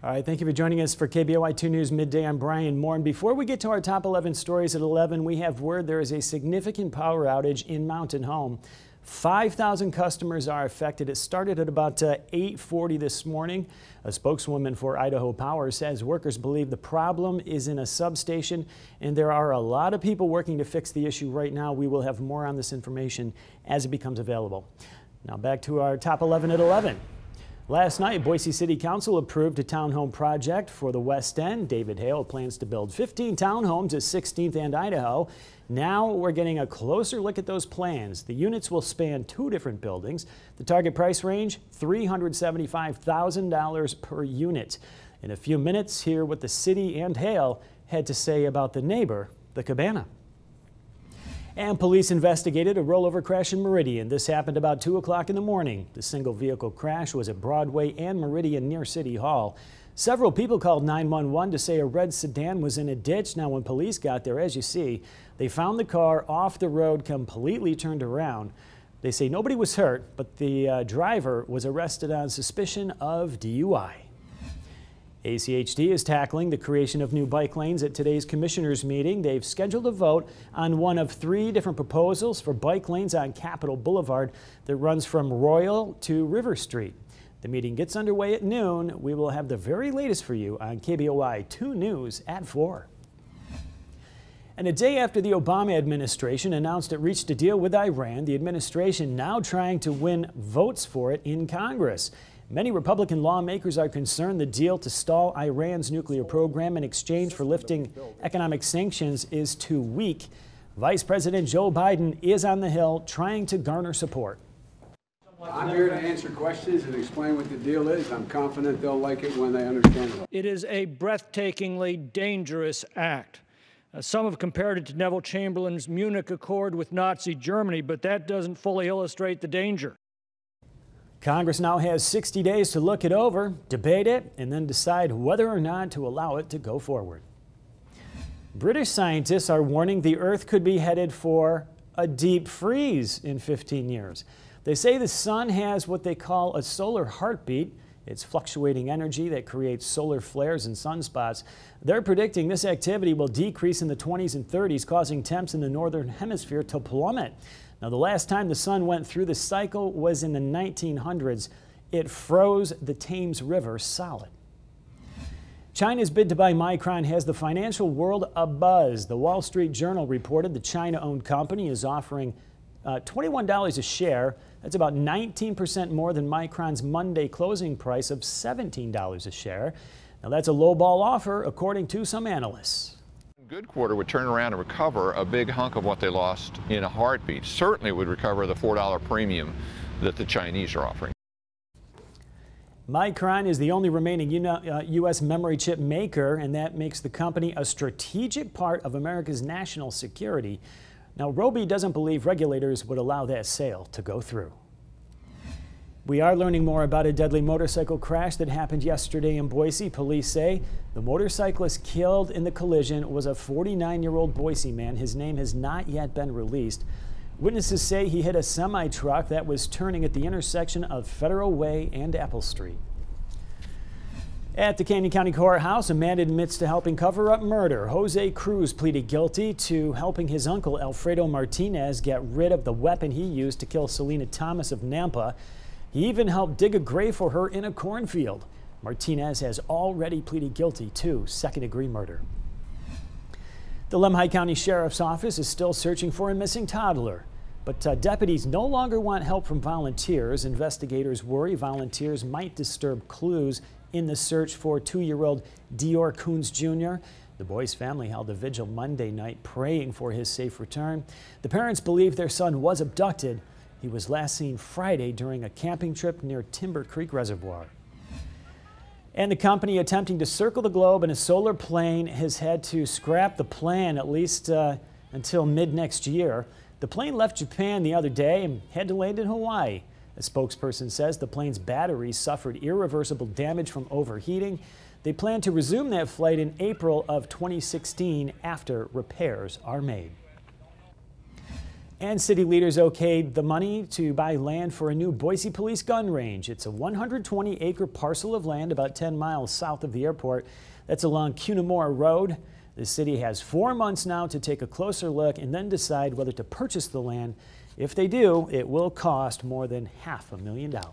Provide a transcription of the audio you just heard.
All right, thank you for joining us for KBOI 2 News Midday. I'm Brian Moore. And before we get to our top 11 stories at 11, we have word there is a significant power outage in Mountain Home. 5,000 customers are affected. It started at about 8:40 this morning. A spokeswoman for Idaho Power says workers believe the problem is in a substation, and there are a lot of people working to fix the issue right now. We will have more on this information as it becomes available. Now back to our top 11 at 11. Last night, Boise City Council approved a townhome project for the West End. David Hale plans to build 15 townhomes at 16th and Idaho. Now we're getting a closer look at those plans. The units will span 2 different buildings. The target price range, $375,000 per unit. In a few minutes, hear what the city and Hale had to say about the neighbor, the cabana. And police investigated a rollover crash in Meridian. This happened about 2 o'clock in the morning. The single vehicle crash was at Broadway and Meridian near City Hall. Several people called 911 to say a red sedan was in a ditch. Now, when police got there, as you see, they found the car off the road, completely turned around. They say nobody was hurt, but the driver was arrested on suspicion of DUI. ACHD is tackling the creation of new bike lanes at today's commissioners meeting. They've scheduled a vote on one of 3 different proposals for bike lanes on Capitol Boulevard that runs from Royal to River Street. The meeting gets underway at noon. We will have the very latest for you on KBOI 2 News at 4. And a day after the Obama administration announced it reached a deal with Iran, the administration now trying to win votes for it in Congress. Many Republican lawmakers are concerned the deal to stall Iran's nuclear program in exchange for lifting economic sanctions is too weak. Vice President Joe Biden is on the Hill trying to garner support. I'm here to answer questions and explain what the deal is. I'm confident they'll like it when they understand it. It is a breathtakingly dangerous act. Some have compared it to Neville Chamberlain's Munich Accord with Nazi Germany, but that doesn't fully illustrate the danger. Congress now has 60 days to look it over, debate it, and then decide whether or not to allow it to go forward. British scientists are warning the Earth could be headed for a deep freeze in 15 years. They say the sun has what they call a solar heartbeat. It's fluctuating energy that creates solar flares and sunspots. They're predicting this activity will decrease in the 20s and 30s, causing temps in the northern hemisphere to plummet. Now, the last time the sun went through this cycle was in the 1900s. It froze the Thames River solid. China's bid to buy Micron has the financial world abuzz. The Wall Street Journal reported the China-owned company is offering $21 a share. That's about 19% more than Micron's Monday closing price of $17 a share. Now, that's a lowball offer, according to some analysts. Good quarter would turn around and recover a big hunk of what they lost in a heartbeat. Certainly would recover the $4 premium that the Chinese are offering. Micron is the only remaining U.S. memory chip maker, and that makes the company a strategic part of America's national security. Now, Roby doesn't believe regulators would allow that sale to go through. We are learning more about a deadly motorcycle crash that happened yesterday in Boise. Police say the motorcyclist killed in the collision was a 49-year-old Boise man. His name has not yet been released. Witnesses say he hit a semi-truck that was turning at the intersection of Federal Way and Apple Street. At the Canyon County Courthouse, a man admits to helping cover up murder. Jose Cruz pleaded guilty to helping his uncle Alfredo Martinez get rid of the weapon he used to kill Selena Thomas of Nampa. He even helped dig a grave for her in a cornfield. Martinez has already pleaded guilty to second-degree murder. The Lemhi County Sheriff's Office is still searching for a missing toddler, but deputies no longer want help from volunteers. Investigators worry volunteers might disturb clues in the search for 2-year-old Dior Coons Jr. The boy's family held a vigil Monday night praying for his safe return. The parents believe their son was abducted. He was last seen Friday during a camping trip near Timber Creek Reservoir. And the company attempting to circle the globe in a solar plane has had to scrap the plan at least until mid-next year. The plane left Japan the other day and had to land in Hawaii. A spokesperson says the plane's batteries suffered irreversible damage from overheating. They plan to resume that flight in April of 2016 after repairs are made. And city leaders okayed the money to buy land for a new Boise Police Gun Range. It's a 120-acre parcel of land about 10 miles south of the airport. That's along Cunamore Road. The city has 4 months now to take a closer look and then decide whether to purchase the land. If they do, it will cost more than $500,000.